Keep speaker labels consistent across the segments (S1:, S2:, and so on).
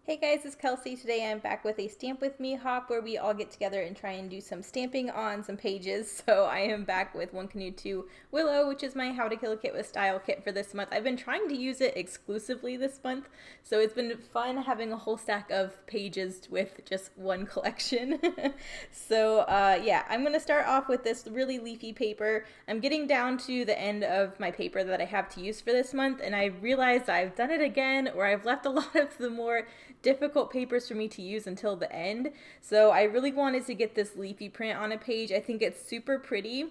S1: Hey guys, it's Kelsey. Today I'm back with a Stamp With Me hop where we all get together and try and do some stamping on some pages. So I am back with One Canoe 2 Willow, which is my How to Kill a Kit with Style kit for this month. I've been trying to use it exclusively this month, so it's been fun having a whole stack of pages with just one collection. So I'm going to start off with this really leafy paper. I'm getting down to the end of my paper that I have to use for this month, and I realized I've done it again, or I've left a lot of the more difficult papers for me to use until the end. So I really wanted to get this leafy print on a page. I think it's super pretty.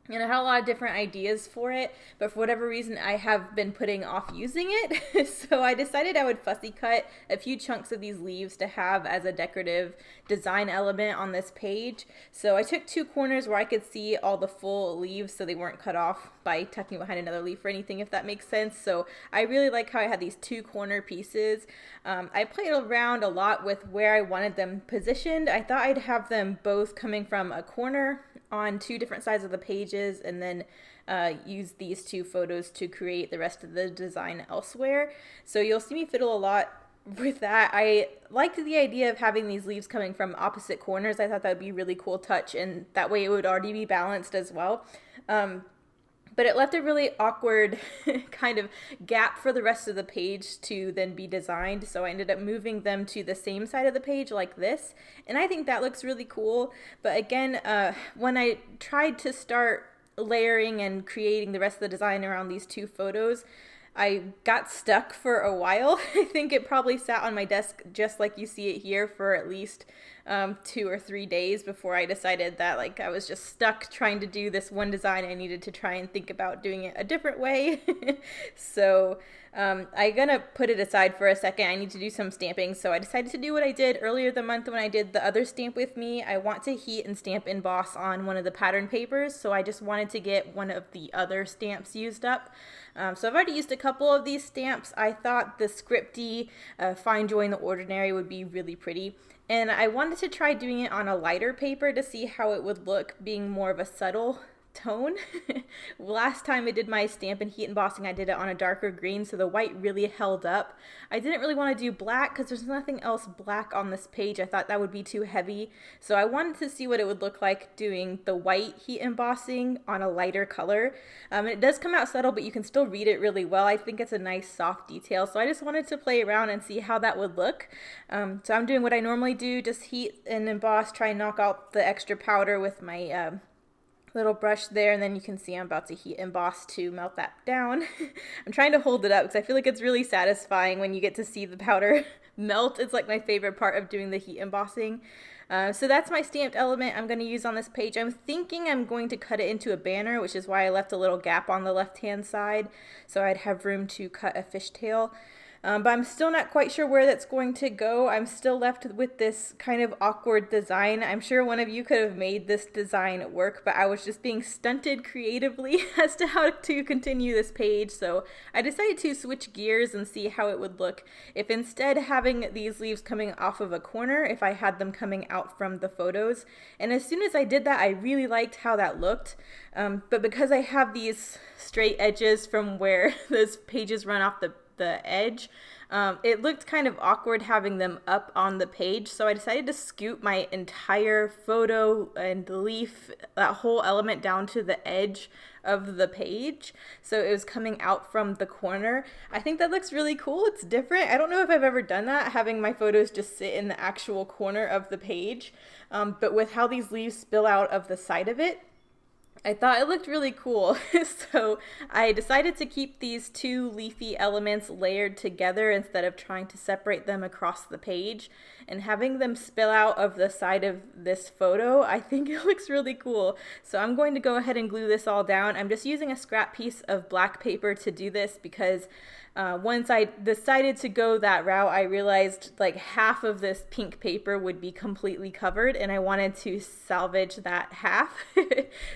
S1: And I had a lot of different ideas for it, but for whatever reason, I have been putting off using it. So I decided I would fussy cut a few chunks of these leaves to have as a decorative design element on this page. So I took two corners where I could see all the full leaves so they weren't cut off by tucking behind another leaf or anything, if that makes sense. So I really like how I had these two corner pieces. I played around a lot with where I wanted them positioned. I thought I'd have them both coming from a corner on two different sides of the pages, and then use these two photos to create the rest of the design elsewhere. So you'll see me fiddle a lot with that. I liked the idea of having these leaves coming from opposite corners. I thought that would be a really cool touch, and that way it would already be balanced as well. But it left a really awkward kind of gap for the rest of the page to then be designed. So I ended up moving them to the same side of the page like this. And I think that looks really cool. But again, when I tried to start layering and creating the rest of the design around these two photos, I got stuck for a while. I think it probably sat on my desk just like you see it here for at least 2 or 3 days before I decided that I was just stuck trying to do this one design. I needed to try and think about doing it a different way. So I'm gonna put it aside for a second. I need to do some stamping, so I decided to do what I did earlier the month when I did the other Stamp With Me. I want to heat and stamp emboss on one of the pattern papers, so I just wanted to get one of the other stamps used up. So I've already used a couple of these stamps. I thought the scripty Fine Joy in the Ordinary would be really pretty. And I wanted to try doing it on a lighter paper to see how it would look being more of a subtle tone. Last time I did my stamp and heat embossing, I did it on a darker green, so the white really held up. I didn't really want to do black because there's nothing else black on this page. I thought that would be too heavy. So I wanted to see what it would look like doing the white heat embossing on a lighter color. And it does come out subtle, but you can still read it really well. I think it's a nice soft detail. So I just wanted to play around and see how that would look. So I'm doing what I normally do, just heat and emboss, try and knock out the extra powder with my little brush there, and then you can see I'm about to heat emboss to melt that down. I'm trying to hold it up because I feel like it's really satisfying when you get to see the powder melt. It's like my favorite part of doing the heat embossing. So that's my stamped element I'm going to use on this page. I'm thinking I'm going to cut it into a banner, which is why I left a little gap on the left hand side so I'd have room to cut a fishtail. But I'm still not quite sure where that's going to go. I'm still left with this kind of awkward design. I'm sure one of you could have made this design work, but I was just being stunted creatively as to how to continue this page. So I decided to switch gears and see how it would look if instead having these leaves coming off of a corner, if I had them coming out from the photos. And as soon as I did that, I really liked how that looked. But because I have these straight edges from where those pages run off the edge, it looked kind of awkward having them up on the page, so I decided to scoot my entire photo and leaf, that whole element, down to the edge of the page, so it was coming out from the corner. I think that looks really cool. It's different. I don't know if I've ever done that, having my photos just sit in the actual corner of the page, but with how these leaves spill out of the side of it, I thought it looked really cool. So I decided to keep these two leafy elements layered together instead of trying to separate them across the page, and having them spill out of the side of this photo. I think it looks really cool. So I'm going to go ahead and glue this all down. I'm just using a scrap piece of black paper to do this because once I decided to go that route, I realized half of this pink paper would be completely covered, and I wanted to salvage that half.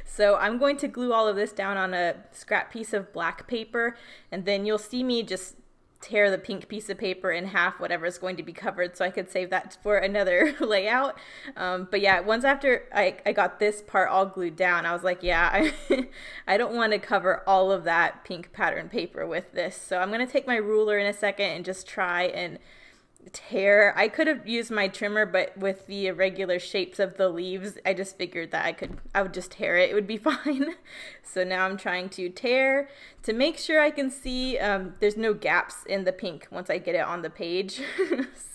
S1: So I'm going to glue all of this down on a scrap piece of black paper, and then you'll see me just tear the pink piece of paper in half, whatever is going to be covered, so I could save that for another layout. But yeah, once after I got this part all glued down, I was like, yeah, I don't want to cover all of that pink pattern paper with this. So I'm going to take my ruler in a second and just try and tear. I could have used my trimmer, but with the irregular shapes of the leaves, I just figured that I would just tear it. It would be fine. So now I'm trying to tear to make sure I can see there's no gaps in the pink once I get it on the page.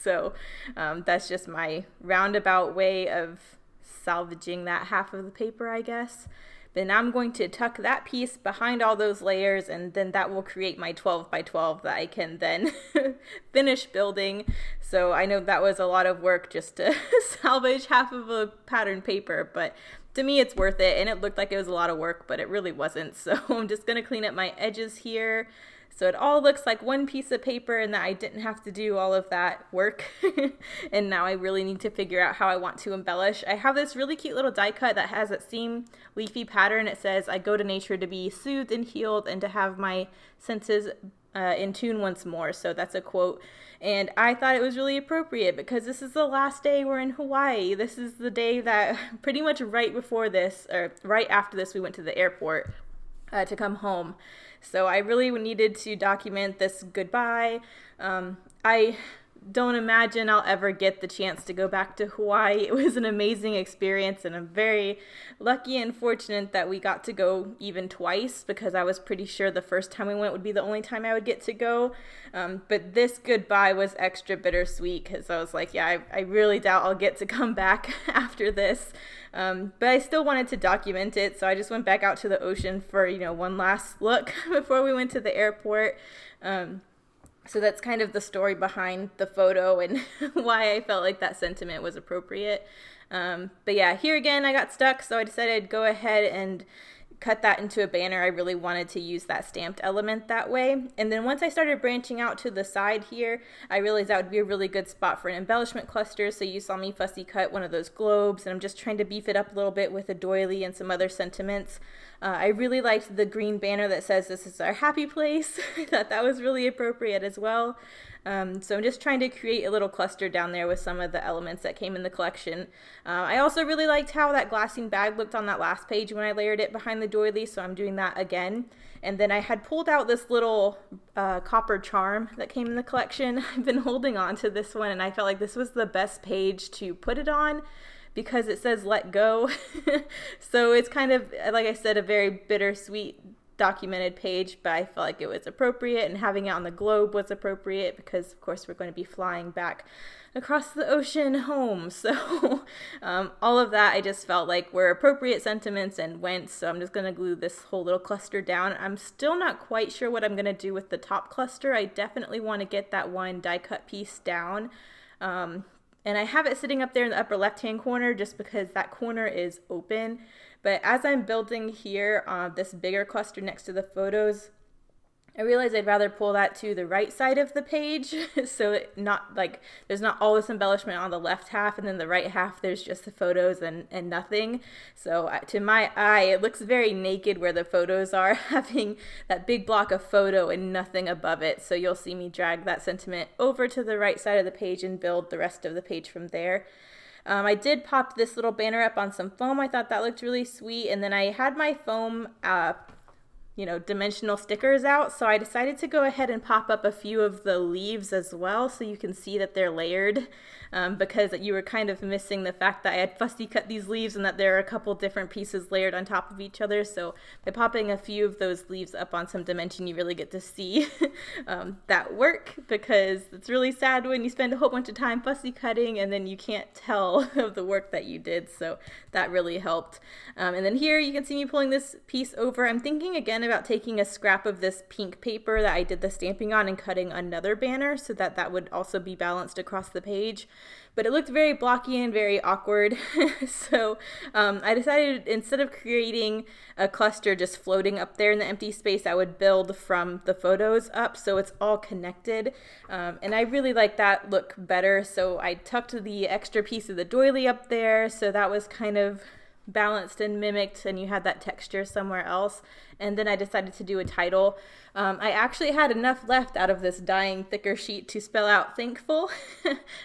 S1: So that's just my roundabout way of salvaging that half of the paper, I guess. Then I'm going to tuck that piece behind all those layers, and then that will create my 12 by 12 that I can then finish building. So I know that was a lot of work just to salvage half of a pattern paper, but to me it's worth it, and it looked like it was a lot of work, but it really wasn't. So I'm just going to clean up my edges here, so it all looks like one piece of paper and that I didn't have to do all of that work. And now I really need to figure out how I want to embellish. I have this really cute little die cut that has that same leafy pattern. It says, "I go to nature to be soothed and healed and to have my senses in tune once more." So that's a quote. And I thought it was really appropriate because this is the last day we're in Hawaii. This is the day that pretty much right before this, or right after this, we went to the airport to come home. So I really needed to document this goodbye. I don't imagine I'll ever get the chance to go back to Hawaii. It was an amazing experience, and I'm very lucky and fortunate that we got to go even twice, because I was pretty sure the first time we went would be the only time I would get to go. But this goodbye was extra bittersweet because I was like, yeah, I really doubt I'll get to come back after this. But I still wanted to document it, so I just went back out to the ocean for, one last look before we went to the airport. So that's kind of the story behind the photo and why I felt like that sentiment was appropriate. But yeah, here again, I got stuck, so I decided I'd go ahead and cut that into a banner. I really wanted to use that stamped element that way. And then once I started branching out to the side here, I realized that would be a really good spot for an embellishment cluster. So you saw me fussy cut one of those globes, and I'm just trying to beef it up a little bit with a doily and some other sentiments. I really liked the green banner that says "This is our happy place." I thought that was really appropriate as well. So I'm just trying to create a little cluster down there with some of the elements that came in the collection. I also really liked how that glassine bag looked on that last page when I layered it behind the doily, so I'm doing that again. And then I had pulled out this little copper charm that came in the collection. I've been holding on to this one, and I felt like this was the best page to put it on because it says "let go." So it's kind of, like I said, a very bittersweet documented page, but I felt like it was appropriate, and having it on the globe was appropriate because of course we're going to be flying back across the ocean home. So all of that I just felt like were appropriate sentiments and went, so I'm just going to glue this whole little cluster down. I'm still not quite sure what I'm going to do with the top cluster. I definitely want to get that one die cut piece down. And I have it sitting up there in the upper left-hand corner just because that corner is open. But as I'm building here this bigger cluster next to the photos, I realized I'd rather pull that to the right side of the page, so there's not all this embellishment on the left half, and then the right half there's just the photos and nothing. So to my eye, it looks very naked where the photos are, having that big block of photo and nothing above it. So you'll see me drag that sentiment over to the right side of the page and build the rest of the page from there. I did pop this little banner up on some foam. I thought that looked really sweet, and then I had my foam dimensional stickers out, so I decided to go ahead and pop up a few of the leaves as well so you can see that they're layered, because you were kind of missing the fact that I had fussy cut these leaves and that there are a couple different pieces layered on top of each other. So by popping a few of those leaves up on some dimension, you really get to see that work, because it's really sad when you spend a whole bunch of time fussy cutting and then you can't tell of the work that you did. So that really helped. And then here you can see me pulling this piece over. I'm thinking again about taking a scrap of this pink paper that I did the stamping on and cutting another banner so that that would also be balanced across the page. But it looked very blocky and very awkward. So I decided instead of creating a cluster just floating up there in the empty space, I would build from the photos up so it's all connected. And I really like that look better. So I tucked the extra piece of the doily up there, so that was kind of balanced and mimicked, and you had that texture somewhere else. And then I decided to do a title. I actually had enough left out of this dying thicker sheet to spell out "thankful."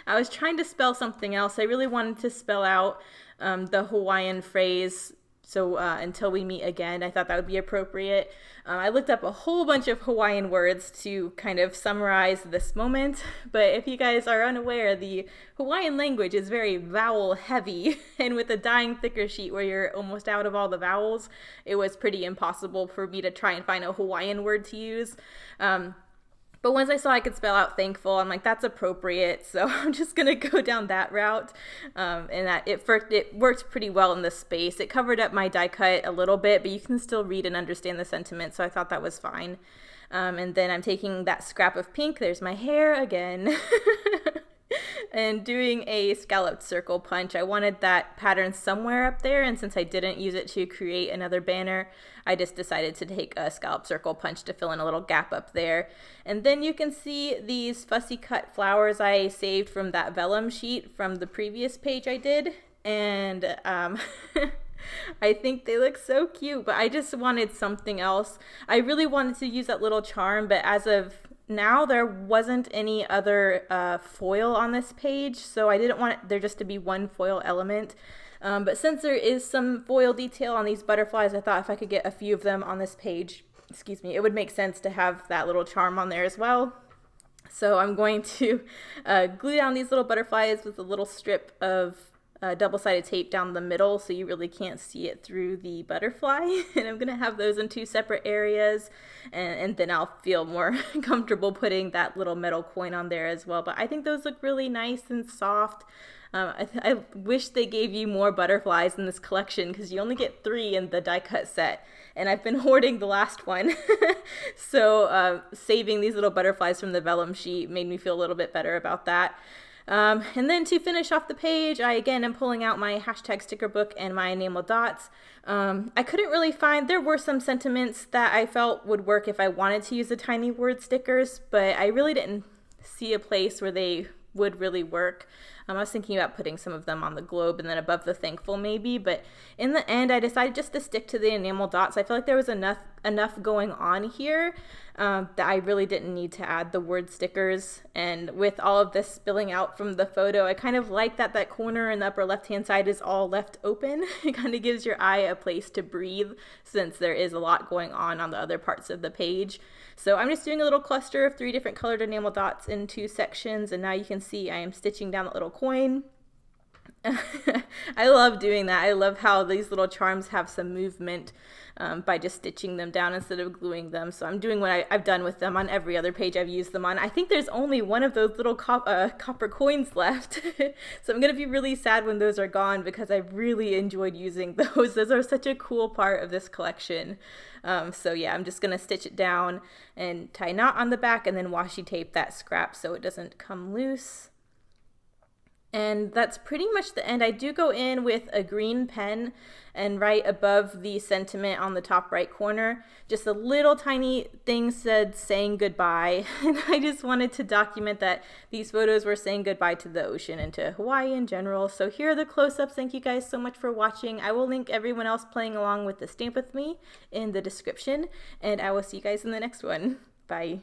S1: I was trying to spell something else. I really wanted to spell out the Hawaiian phrase So until we meet again, I thought that would be appropriate. I looked up a whole bunch of Hawaiian words to kind of summarize this moment. But if you guys are unaware, the Hawaiian language is very vowel heavy. And with a dying thicker sheet where you're almost out of all the vowels, it was pretty impossible for me to try and find a Hawaiian word to use. But once I saw I could spell out thankful, I'm like, that's appropriate. So I'm just going to go down that route. And that it worked pretty well in the space. It covered up my die cut a little bit, but you can still read and understand the sentiment. So I thought that was fine. And then I'm taking that scrap of pink. There's my hair again. And doing a scalloped circle punch. I wanted that pattern somewhere up there, and since I didn't use it to create another banner, I just decided to take a scalloped circle punch to fill in a little gap up there. And then you can see these fussy cut flowers I saved from that vellum sheet from the previous page I did, and I think they look so cute, but I just wanted something else. I really wanted to use that little charm, but as of now there wasn't any other foil on this page, so I didn't want there just to be one foil element. But since there is some foil detail on these butterflies, I thought if I could get a few of them on this page, it would make sense to have that little charm on there as well. So I'm going to glue down these little butterflies with a little strip of double-sided tape down the middle so you really can't see it through the butterfly. And I'm going to have those in two separate areas, and then I'll feel more comfortable putting that little metal coin on there as well. But I think those look really nice and soft. I wish they gave you more butterflies in this collection because you only get 3 in the die cut set, and I've been hoarding the last one. So saving these little butterflies from the vellum sheet made me feel a little bit better about that. And then to finish off the page, I again am pulling out my hashtag sticker book and my enamel dots. I couldn't really find, there were some sentiments that I felt would work if I wanted to use the tiny word stickers, but I really didn't see a place where they would really work. I was thinking about putting some of them on the globe and then above the thankful maybe, but in the end I decided just to stick to the enamel dots. I feel like there was enough going on here that I really didn't need to add the word stickers. And with all of this spilling out from the photo, I kind of like that corner in the upper left hand side is all left open. It kind of gives your eye a place to breathe since there is a lot going on the other parts of the page. So I'm just doing a little cluster of 3 different colored enamel dots in 2 sections, and now you can see I am stitching down that little coin. I love doing that. I love how these little charms have some movement by just stitching them down instead of gluing them. So I'm doing what I've done with them on every other page I've used them on. I think there's only one of those little copper coins left. So I'm going to be really sad when those are gone because I really enjoyed using those. Those are such a cool part of this collection. So yeah, I'm just going to stitch it down and tie a knot on the back and then washi tape that scrap so it doesn't come loose. And that's pretty much the end. I do go in with a green pen and write above the sentiment on the top right corner, just a little tiny thing said saying goodbye. And I just wanted to document that these photos were saying goodbye to the ocean and to Hawaii in general. So here are the close-ups. Thank you guys so much for watching. I will link everyone else playing along with the Stamp With Me in the description, and I will see you guys in the next one. Bye.